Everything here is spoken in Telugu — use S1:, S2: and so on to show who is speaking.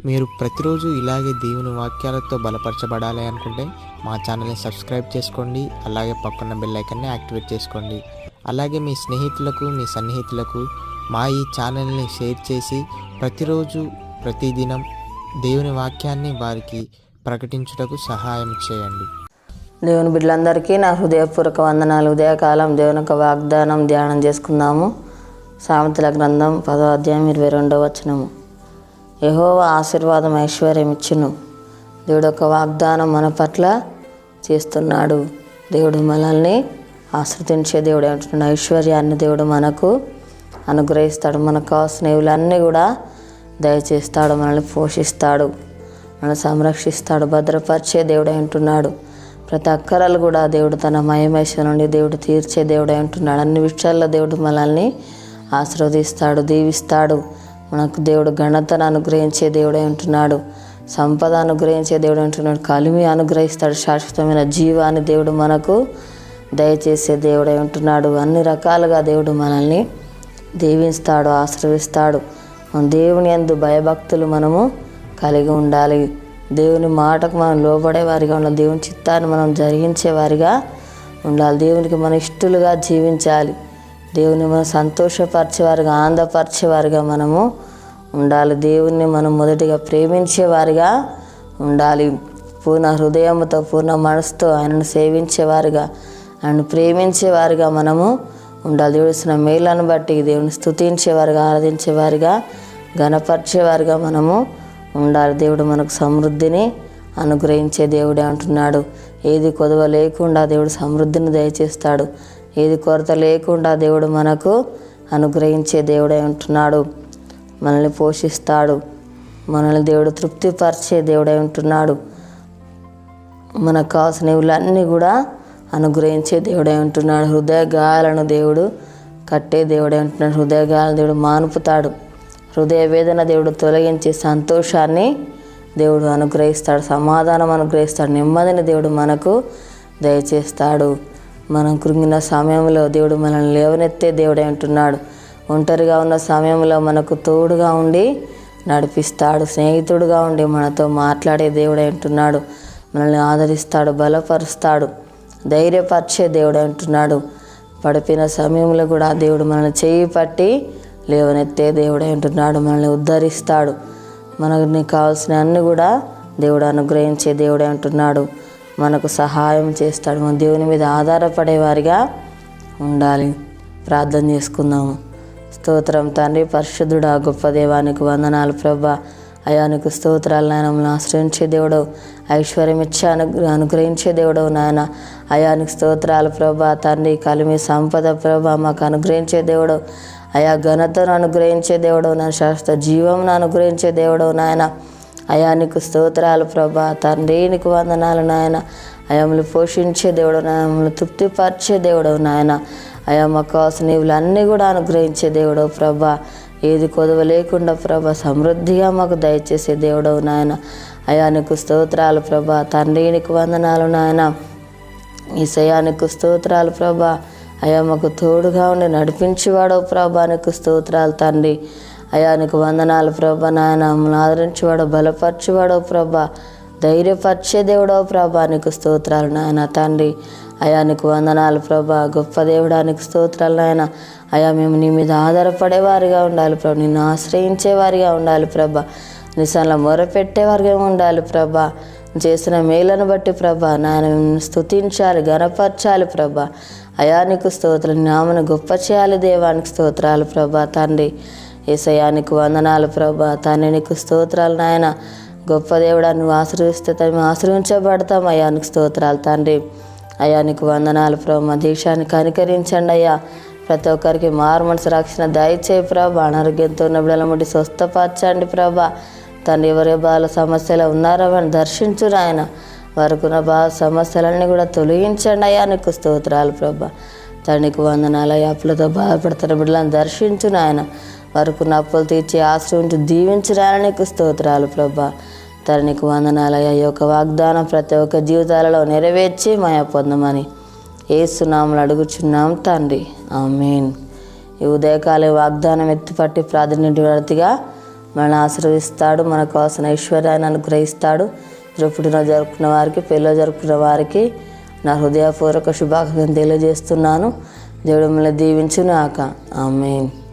S1: మీరు ప్రతిరోజు ఇలాగే దేవుని వాక్యాలతో బలపరచబడాలి అనుకుంటే మా ఛానల్ని సబ్స్క్రైబ్ చేసుకోండి. అలాగే పక్కన బెల్ ఐకాన్ని యాక్టివేట్ చేసుకోండి. అలాగే మీ స్నేహితులకు, మీ సన్నిహితులకు మా ఈ ఛానల్ని షేర్ చేసి ప్రతిరోజు ప్రతిదినం దేవుని వాక్యాన్ని వారికి ప్రకటించుటకు సహాయం చేయండి.
S2: దేవుని బిడ్డలందరికీ నా హృదయపూర్వక వందనాలు. ఉదయకాలం దేవుని యొక్క వాగ్దానం ధ్యానం చేసుకుందాము. సామెతల గ్రంథం 10వ అధ్యాయం 22వ వచనము. యెహోవా ఆశీర్వాదం ఐశ్వర్యం ఇచ్చును. దేవుడు యొక్క వాగ్దానం మన పట్ల చేస్తున్నాడు. దేవుడు మనల్ని ఆశ్రదించే దేవుడు అంటున్నాడు. ఐశ్వర్యాన్ని దేవుడు మనకు అనుగ్రహిస్తాడు. మనకు కావాల్సిన ఇవులన్నీ కూడా దయచేస్తాడు. మనల్ని పోషిస్తాడు, మనల్ని సంరక్షిస్తాడు, భద్రపరిచే దేవుడు అంటున్నాడు. ప్రతి అక్కరలు కూడా దేవుడు తన మహిమేశ నుండి దేవుడు తీర్చే దేవుడు అంటున్నాడు. అన్ని విషయాల్లో దేవుడు మనల్ని ఆశీర్వదిస్తాడు, దీవిస్తాడు. మనకు దేవుడు ఘనతను అనుగ్రహించే దేవుడు అంటున్నాడు. సంపద అనుగ్రహించే దేవుడు అంటున్నాడు. కలిమి అనుగ్రహిస్తాడు. శాశ్వతమైన జీవాన్ని దేవుడు మనకు దయచేసే దేవుడు అంటున్నాడు. అన్ని రకాలుగా దేవుడు మనల్ని దీవిస్తాడు, ఆశీర్విస్తాడు. దేవుని యందు భయభక్తులు మనము కలిగి ఉండాలి. దేవుని మాటకు మనం లోబడే వారిగా ఉండాలి. దేవుని చిత్తాన్ని మనం జరిగించే వారిగా ఉండాలి. దేవునికి మన ఇష్టలుగా జీవించాలి. దేవుని మనం సంతోషపరిచేవారిగా, ఆనందపరిచేవారిగా మనము ఉండాలి. దేవుణ్ణి మనం మొదటిగా ప్రేమించేవారిగా ఉండాలి. పూర్ణ హృదయంతో, పూర్ణ మనసుతో ఆయనను సేవించేవారిగా, ఆయనను ప్రేమించేవారిగా మనము ఉండాలి. దేవుడిసిన మేళ్లను బట్టి దేవుని స్తుతించేవారిగా, ఆరాధించేవారిగా, ఘనపరిచేవారిగా మనము ఉండాలి. దేవుడు మనకు సమృద్ధిని అనుగ్రహించే దేవుడే అంటున్నాడు. ఏది కొదవ లేకుండా దేవుడు సమృద్ధిని దయచేస్తాడు. ఏది కొరత లేకుండా దేవుడు మనకు అనుగ్రహించే దేవుడే అంటున్నాడు. మనల్ని పోషిస్తాడు. మనల్ని దేవుడు తృప్తిపరిచే దేవుడే ఉంటున్నాడు. మనకు కావాల్సిన ఇవులన్నీ కూడా అనుగ్రహించే దేవుడే ఉంటున్నాడు. హృదయ గాయాలను దేవుడు కట్టే దేవుడే ఉంటున్నాడు. హృదయ గాయాలను దేవుడు మానుపుతాడు. హృదయ వేదన దేవుడు తొలగించి సంతోషాన్ని దేవుడు అనుగ్రహిస్తాడు. సమాధానం అనుగ్రహిస్తాడు. నెమ్మదిని దేవుడు మనకు దయచేస్తాడు. మనం కృంగిన సమయంలో దేవుడు మనల్ని లేవనెత్తే దేవుడే అంటున్నాడు. ఒంటరిగా ఉన్న సమయంలో మనకు తోడుగా ఉండి నడిపిస్తాడు. స్నేహితుడుగా ఉండి మనతో మాట్లాడే దేవుడే అంటున్నాడు. మనల్ని ఆదరిస్తాడు, బలపరుస్తాడు, ధైర్యపరిచే దేవుడు అంటున్నాడు. పడిపోయిన సమయంలో కూడా దేవుడు మనల్ని చేయి పట్టి లేవనెత్తే దేవుడే అంటున్నాడు. మనల్ని ఉద్ధరిస్తాడు. మనకు కావాల్సిన అన్ని కూడా దేవుడు అనుగ్రహించే దేవుడే అంటున్నాడు. మనకు సహాయం చేస్తాడు. మన దేవుని మీద ఆధారపడేవారిగా ఉండాలి. ప్రార్థన చేసుకుందాము. స్తోత్రం తండ్రి, పరిశుద్ధుడా, గొప్ప దేవానికి వందనాలు ప్రభా. అయానికి స్తోత్రాలు నాయన. మమ్మల్ని ఆశ్రయించే దేవుడు, ఐశ్వర్యం ఇచ్చి అనుగ్రహించే దేవుడు నాయన. అయానికి స్తోత్రాలు ప్రభా. తండ్రి, కలిమి సంపద ప్రభా మాకు అనుగ్రహించే దేవుడు. అయా ఘనతను అనుగ్రహించే దేవుడు నాయన. శాశ్వత జీవమును అనుగ్రహించే దేవుడు నాయన. అయానికి స్తోత్రాలు ప్రభా. తండ్రి నీకు వందనాలు నాయన. అయాములు పోషించే దేవుడు నాయన. మమ్మల్ని తృప్తిపరిచే దేవుడు నాయన. అయా మాకు కావాల్సిన ఇవులన్నీ కూడా అనుగ్రహించే దేవుడు ప్రభా. ఏది కొదవ లేకుండా ప్రభా సమృద్ధిగా మాకు దయచేసే దేవుడవు నాయన. అయా నీకు స్తోత్రాలు ప్రభా. తండ్రి నీకు వందనాలు నాయన. యేసయ్యా నీకు స్తోత్రాలు ప్రభా. అయా మాకు తోడుగా ఉండి నడిపించేవాడవు ప్రభా. నీకు స్తోత్రాలు తండ్రి. అయా నీకు వందనాలు ప్రభా నాయన. మమ్మల్ని ఆదరించేవాడు, బలపరిచేవాడవు ప్రభా, ధైర్యపరిచే దేవుడవు ప్రభా. నీకు స్తోత్రాలు నాయన తండ్రి. అయా నీకు వందనాలు ప్రభా. గొప్ప దేవుడానికి స్తోత్రాలు నాయన. అయా మేము నీ మీద ఆధారపడేవారిగా ఉండాలి ప్రభా. నిన్ను ఆశ్రయించేవారిగా ఉండాలి ప్రభా. నిజంలో మొరపెట్టేవారిగా ఉండాలి ప్రభా. చేసిన మేలను బట్టి ప్రభా నాయన మేము స్తుతించాలి, ఘనపరచాలి ప్రభా. అయా నీకు స్తోత్రాలు. నామను గొప్ప చేయాలి దేవానికి స్తోత్రాలు ప్రభా తండ్రి. యేసయ్యా నీకు వందనాలు ప్రభా. తండ్రి నీకు స్తోత్రాలు నాయన. గొప్ప దేవుడా, నువ్వు ఆశీర్విస్తే మేము ఆశీర్వించబడతాం. అయా నీకు స్తోత్రాలు తండ్రి. అయా నీకు వందనాలు ప్రభా. మా దేశాన్ని కనికరించండి అయ్యా. ప్రతి ఒక్కరికి మారు మనసు రక్షణ దయచేయి ప్రభా. అనారోగ్యంతో ఉన్న బిడ్డల ముట్టి స్వస్థపరచండి ప్రభా. తండ్రి, ఎవరి బాల సమస్యలు ఉన్నారో అని దర్శించు నాయన. వారికున్న బాల సమస్యలన్నీ కూడా తొలగించండి అయ్యా. నీకు స్తోత్రాలు ప్రభా. తండ్రికి వందనాలు అయ్యా. అప్పులతో బాధపడుతున్న బిడ్డలను దర్శించు నాయన. వారికున్న అప్పులు తీర్చి ఆశ్రయించి దీవించు నాయన. నీకు స్తోత్రాలు ప్రభా. తండ్రికి వందనాలు అయ్యా. ఈ యొక్క వాగ్దానం ప్రతి ఒక్క జీవితాలలో నెరవేర్చి మాయా పొందమని యేసు నామములో అడుగుచున్నాం తండ్రి, ఆమేన్. ఈ ఉదయకాల వాగ్దానం ఎత్తిపట్టి ప్రార్థనటిగా మనల్ని ఆశీర్వదిస్తాడు. మనకు కావాల్సిన ఐశ్వర్యాన్ని అనుగ్రహిస్తాడు. పుట్టినరోజు జరుపుకున్న వారికి, పెళ్ళిలో జరుపుకున్న వారికి నా హృదయపూర్వక శుభాకాంక్షలు తెలియజేస్తున్నాను. దేవుడు మిమ్మల్ని దీవించును గాక. ఆమేన్.